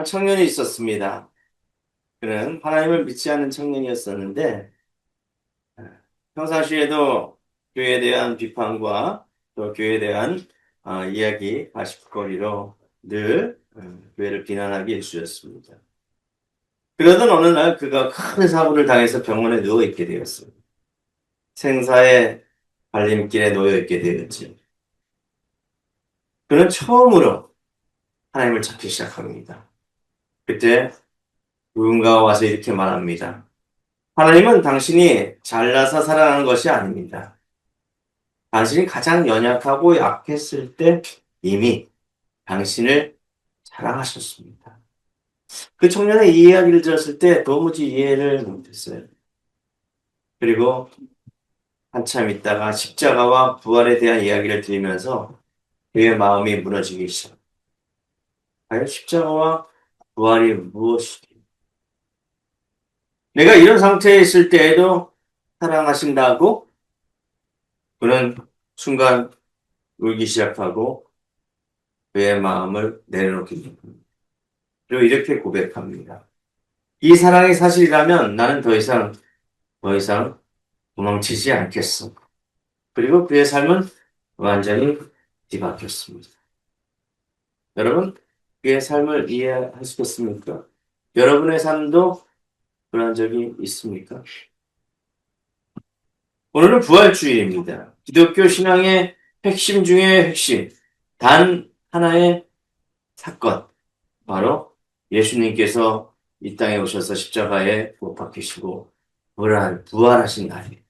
청년이 있었습니다. 그는 하나님을 믿지 않는 청년이었었는데 평상시에도 교회에 대한 비판과 또 교회에 대한 이야기, 가십거리로 늘 교회를 비난하기 일쑤였습니다. 그러던 어느 날 그가 큰 사고를 당해서 병원에 누워 있게 되었습니다. 생사의 갈림길에 놓여 있게 되었지. 그는 처음으로 하나님을 찾기 시작합니다. 그때 누군가가 와서 이렇게 말합니다. 하나님은 당신이 잘나서 살아나는 것이 아닙니다. 당신이 가장 연약하고 약했을 때 이미 당신을 사랑하셨습니다. 그 청년의 이 이야기를 들었을 때 도무지 이해를 못했어요. 그리고 한참 있다가 십자가와 부활에 대한 이야기를 들으면서 그의 마음이 무너지기 시작합니다. 과연 십자가와 부활이 무엇이지? 내가 이런 상태에 있을 때에도 사랑하신다고? 그는 순간 울기 시작하고 그의 마음을 내려놓게 됩니다. 그리고 이렇게 고백합니다. 이 사랑이 사실이라면 나는 더 이상 도망치지 않겠어. 그리고 그의 삶은 완전히 뒤바뀌었습니다. 여러분, 그의 삶을 이해하시겠습니까? 여러분의 삶도 그런 적이 있습니까? 오늘은 부활주일입니다. 기독교 신앙의 핵심 중의 핵심, 단 하나의 사건, 바로 예수님께서 이 땅에 오셔서 십자가에 못 박히시고 부활하신 날이에요.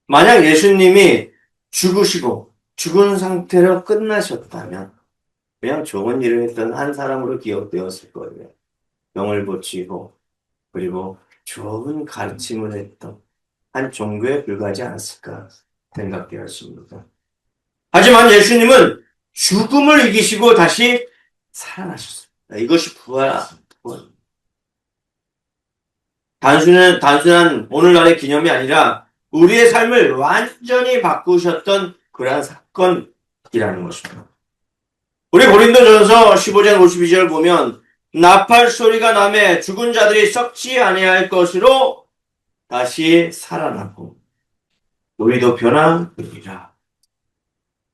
만약 예수님이 죽으시고 죽은 상태로 끝나셨다면 그냥 좋은 일을 했던 한 사람으로 기억되었을 거예요. 병을 고치고 그리고 좋은 가르침을 했던 한 종교에 불과하지 않았을까 생각되었습니다. 하지만 예수님은 죽음을 이기시고 다시 살아나셨습니다. 이것이 부활. 단순한 오늘날의 기념이 아니라 우리의 삶을 완전히 바꾸셨던 그러한 사건이라는 것입니다. 우리 고린도전서 15장 52절 보면 나팔 소리가 나매 죽은 자들이 썩지 아니할 것으로 다시 살아나고 우리도 변화되리라.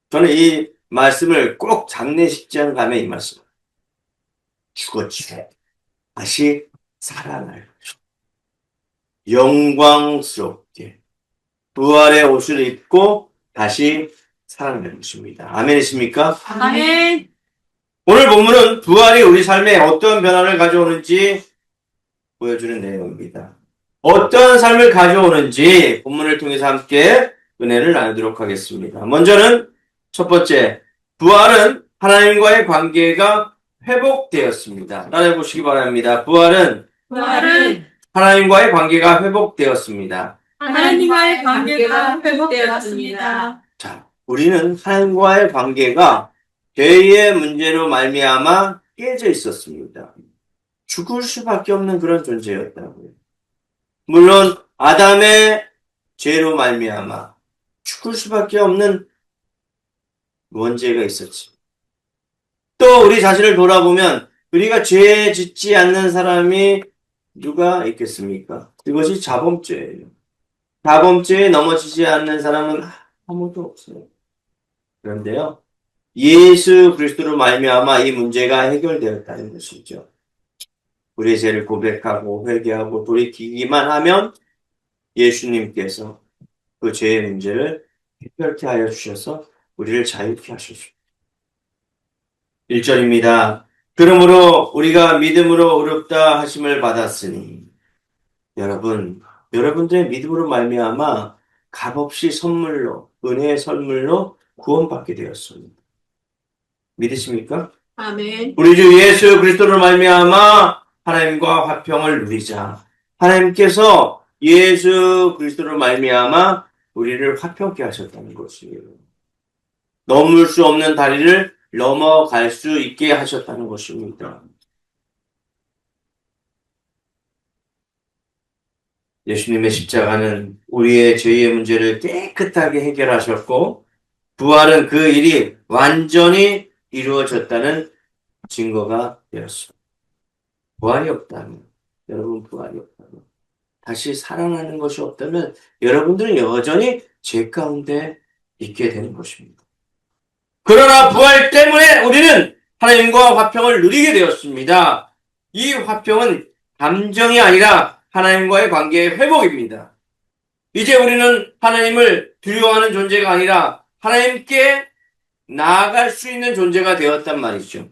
저는 이 말씀을 꼭 장례식장 가면 이 말씀. 죽었지. 다시 살아날 것이다. 영광스럽게 부활의 옷을 입고 다시 살아날 것입니다. 아멘이십니까? 아멘. 오늘 본문은 부활이 우리 삶에 어떤 변화를 가져오는지 보여주는 내용입니다. 어떤 삶을 가져오는지 본문을 통해서 함께 은혜를 나누도록 하겠습니다. 먼저는 첫 번째, 부활은 하나님과의 관계가 회복되었습니다. 따라해 보시기 바랍니다. 부활은 하나님과의 관계가 회복되었습니다. 하나님과의 관계가 회복되었습니다. 자, 우리는 하나님과의 관계가 죄의 문제로 말미암아 깨져 있었습니다. 죽을 수밖에 없는 그런 존재였다고요. 물론 아담의 죄로 말미암아 죽을 수밖에 없는 원죄가 있었지. 또 우리 자신을 돌아보면 우리가 죄 짓지 않는 사람이 누가 있겠습니까? 이것이 자범죄예요. 자범죄에 넘어지지 않는 사람은 아무도 없어요. 그런데요, 예수 그리스도로 말미암아 이 문제가 해결되었다는 것이죠. 우리의 죄를 고백하고 회개하고 돌이키기만 하면 예수님께서 그 죄의 문제를 해결케 하여 주셔서 우리를 자유케 하셨습니다. 1절입니다. 그러므로 우리가 믿음으로 의롭다 하심을 받았으니 여러분들의 믿음으로 말미암아 값없이 선물로 은혜의 선물로 구원받게 되었습니다. 믿으십니까? 아멘. 우리 주 예수 그리스도로 말미암아 하나님과 화평을 누리자. 하나님께서 예수 그리스도로 말미암아 우리를 화평케 하셨다는 것이에요. 넘을 수 없는 다리를 넘어갈 수 있게 하셨다는 것입니다. 예수님의 십자가는 우리의 죄의 문제를 깨끗하게 해결하셨고 부활은 그 일이 완전히 이루어졌다는 증거가 되었습니다. 부활이 없다면, 여러분 부활이 없다면, 다시 살아나는 것이 없다면 여러분들은 여전히 죄 가운데 있게 되는 것입니다. 그러나 부활 때문에 우리는 하나님과 화평을 누리게 되었습니다. 이 화평은 감정이 아니라 하나님과의 관계의 회복입니다. 이제 우리는 하나님을 두려워하는 존재가 아니라 하나님께 나아갈 수 있는 존재가 되었단 말이죠.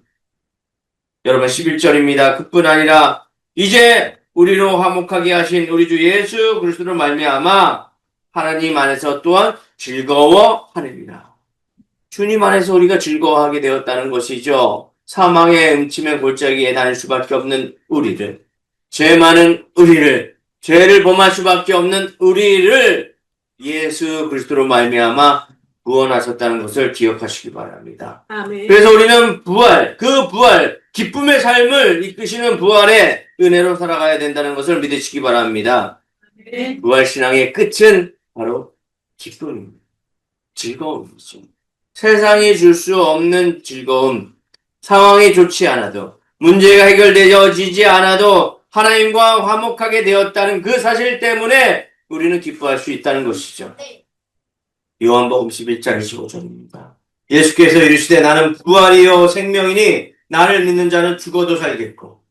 여러분 11절입니다. 그뿐 아니라 이제 우리로 화목하게 하신 우리 주 예수 그리스도로 말미암아 하나님 안에서 또한 즐거워하느니라. 주님 안에서 우리가 즐거워하게 되었다는 것이죠. 사망의 음침의 골짜기에 다닐 수밖에 없는 우리를, 죄 많은 우리를, 죄를 범할 수밖에 없는 우리를 예수 그리스도로 말미암아 구원하셨다는 것을 기억하시기 바랍니다. 아멘. 그래서 우리는 부활, 기쁨의 삶을 이끄시는 부활의 은혜로 살아가야 된다는 것을 믿으시기 바랍니다. 아멘. 부활신앙의 끝은 바로 기쁨입니다. 즐거움이죠. 세상이 줄 수 없는 즐거움, 상황이 좋지 않아도, 문제가 해결되어지지 않아도 하나님과 화목하게 되었다는 그 사실 때문에 우리는 기뻐할 수 있다는 것이죠. 요한복음 11장 25절입니다. 예수께서 이르시되 나는 부활이요 생명이니 나를 믿는 자는 죽어도 살겠고.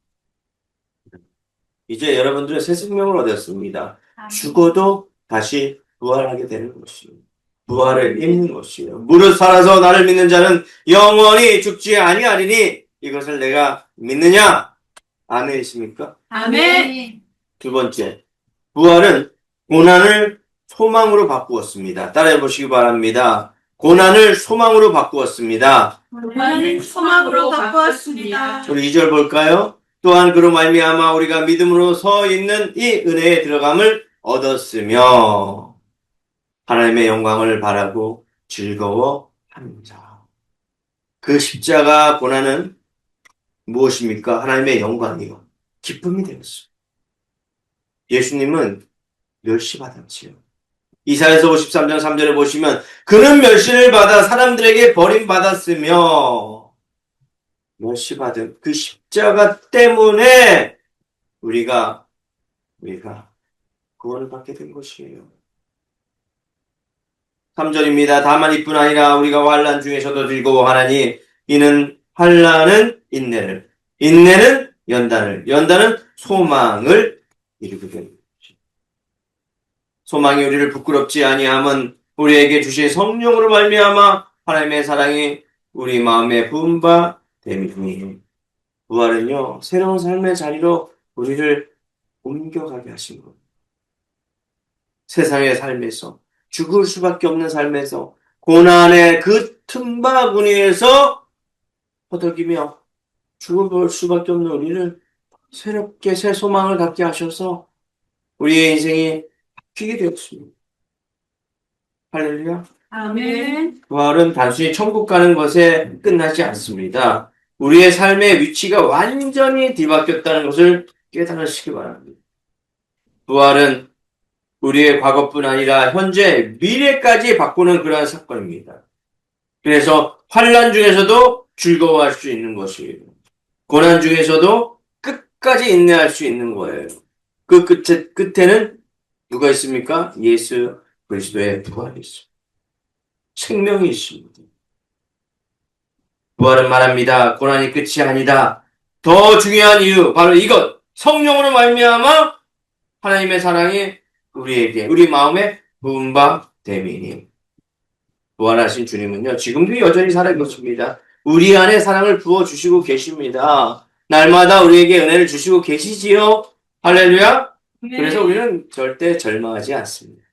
이제 여러분들은 새 생명을 얻었습니다. 죽어도 다시 부활하게 되는 것입니다. 부활을 입는 것이에요. 무릇 살아서 나를 믿는 자는 영원히 죽지 아니하리니 이것을 내가 믿느냐? 아멘이십니까? 아멘. 두 번째, 부활은 고난을 소망으로 바꾸었습니다. 따라해 보시기 바랍니다. 고난을 소망으로 바꾸었습니다. 고난을 소망으로 바꾸었습니다. 우리 2절 볼까요? 또한 그로 말미암아 우리가 믿음으로 서 있는 이 은혜에 들어감을 얻었으며 하나님의 영광을 바라고 즐거워합니다. 그 십자가 고난은 무엇입니까? 하나님의 영광이요. 기쁨이 되었습니다. 예수님은 멸시받았지요. 이사야서 53장 3절에 보시면 그는 멸시를 받아 사람들에게 버림받았으며 멸시받은 그 십자가 때문에 우리가 구원을 받게 된 것이에요. 3절입니다. 다만 이뿐 아니라 우리가 환난 중에서도 즐거워하나니 이는 환난은 인내를, 인내는 연단을, 연단은 소망을 이루게 됩니다. 소망이 우리를 부끄럽지 아니함은 우리에게 주신 성령으로 말미암아 하나님의 사랑이 우리 마음에 부은 바 됨이니 부활은요 새로운 삶의 자리로 우리를 옮겨가게 하신 겁니다. 세상의 삶에서 죽을 수밖에 없는 삶에서 고난의 그 틈바구니에서 허덕이며 죽을 수밖에 없는 우리를 새롭게 새 소망을 갖게 하셔서 우리의 인생이 바뀌게 되었습니다. 할렐루야. 아멘. 부활은 단순히 천국 가는 것에 끝나지 않습니다. 우리의 삶의 위치가 완전히 뒤바뀌었다는 것을 깨달으시기 바랍니다. 부활은 우리의 과거뿐 아니라 현재, 미래까지 바꾸는 그러한 사건입니다. 그래서 환난 중에서도 즐거워할 수 있는 것이에요. 고난 중에서도 끝까지 인내할 수 있는 거예요. 그 끝에는 누가 있습니까? 예수 그리스도의 부활이 있습니다. 생명이 있습니다. 부활은 말합니다. 고난이 끝이 아니다. 더 중요한 이유 바로 이것. 성령으로 말미암아 하나님의 사랑이 우리에게 우리 마음에 부은 바 됨이니 부활하신 주님은요 지금도 여전히 살아계십니다. 우리 안에 사랑을 부어주시고 계십니다. 날마다 우리에게 은혜를 주시고 계시지요. 할렐루야. 그래서 우리는 절대 절망하지 않습니다.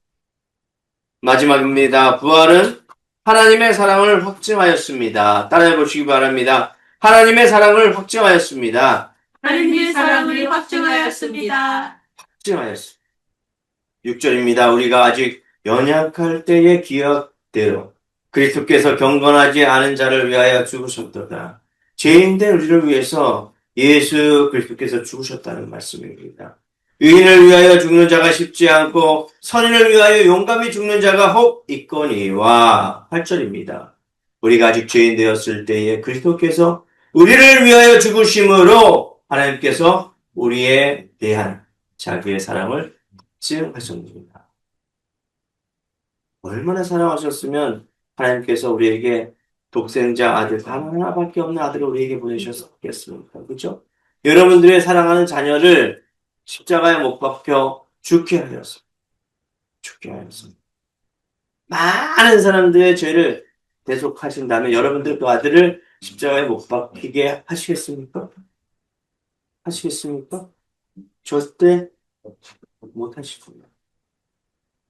마지막입니다. 부활은 하나님의 사랑을 확증하였습니다. 따라해 보시기 바랍니다. 하나님의 사랑을 확증하였습니다. 하나님의 사랑을 확증하였습니다. 확증하였습니다. 6절입니다. 우리가 아직 연약할 때의 기억대로 그리스도께서 경건하지 않은 자를 위하여 죽으셨도다. 죄인된 우리를 위해서 예수 그리스도께서 죽으셨다는 말씀입니다. 의인을 위하여 죽는 자가 쉽지 않고 선인을 위하여 용감히 죽는 자가 혹 있거니와 8절입니다. 우리가 아직 죄인 되었을 때에 그리스도께서 우리를 위하여 죽으심으로 하나님께서 우리에 대한 자기의 사랑을 증하셨습니다. 얼마나 사랑하셨으면 하나님께서 우리에게 독생자 아들 단 하나밖에 없는 아들을 우리에게 보내셨겠습니까? 그렇죠? 여러분들의 사랑하는 자녀를 십자가에 못 박혀 죽게 하였습니다. 죽게 하였습니다. 많은 사람들의 죄를 대속하신 다음에 여러분들 그 아들을 십자가에 못 박히게 하시겠습니까? 하시겠습니까? 절대 못 하실 겁니다.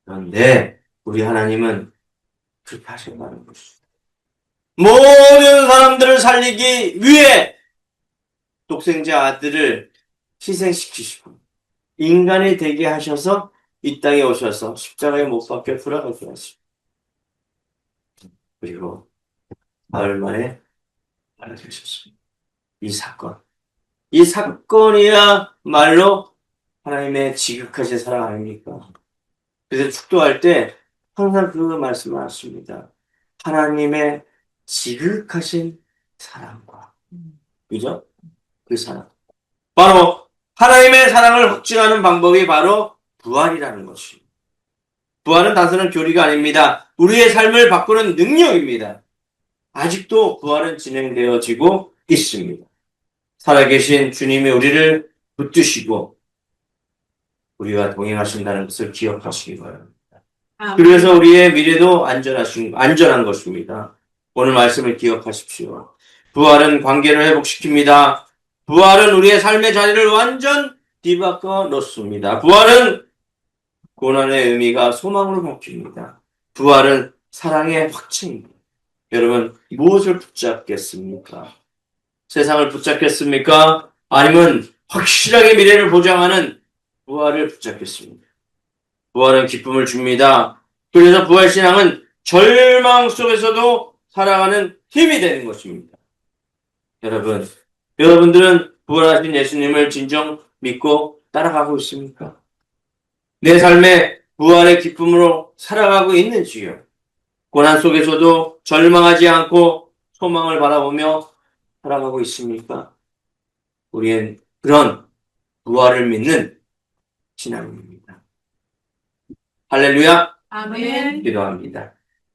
그런데 우리 하나님은 그렇게 하신다는 것입니다. 모든 사람들을 살리기 위해 독생자 아들을 희생시키시고 인간이 되게 하셔서 이 땅에 오셔서 십자가에 못 박혀 돌아가게 하시고 그리고 사흘 만에 살아계셨습니다. 이 사건이야말로 하나님의 지극하신 사랑 아닙니까? 그래서 축도할 때 항상 그 말씀을 하십니다. 하나님의 지극하신 사랑과 그죠? 그 사랑. 바로 하나님의 사랑을 확증하는 방법이 바로 부활이라는 것입니다. 부활은 단순한 교리가 아닙니다. 우리의 삶을 바꾸는 능력입니다. 아직도 부활은 진행되어지고 있습니다. 살아계신 주님이 우리를 붙드시고 우리와 동행하신다는 것을 기억하시기 바랍니다. 그래서 우리의 미래도 안전한 것입니다. 오늘 말씀을 기억하십시오. 부활은 관계를 회복시킵니다. 부활은 우리의 삶의 자리를 완전 뒤바꿔 놓습니다. 부활은 고난의 의미가 소망으로 바뀝니다. 부활은 사랑의 확증입니다. 여러분, 무엇을 붙잡겠습니까? 세상을 붙잡겠습니까? 아니면 확실하게 미래를 보장하는 부활을 붙잡겠습니다. 부활은 기쁨을 줍니다. 그래서 부활신앙은 절망 속에서도 살아가는 힘이 되는 것입니다. 여러분들은 부활하신 예수님을 진정 믿고 따라가고 있습니까? 내 삶에 부활의 기쁨으로 살아가고 있는지요? 고난 속에서도 절망하지 않고 소망을 바라보며 살아가고 있습니까? 우리는 그런 부활을 믿는 신앙입니다. 할렐루야! 아멘. 기도합니다.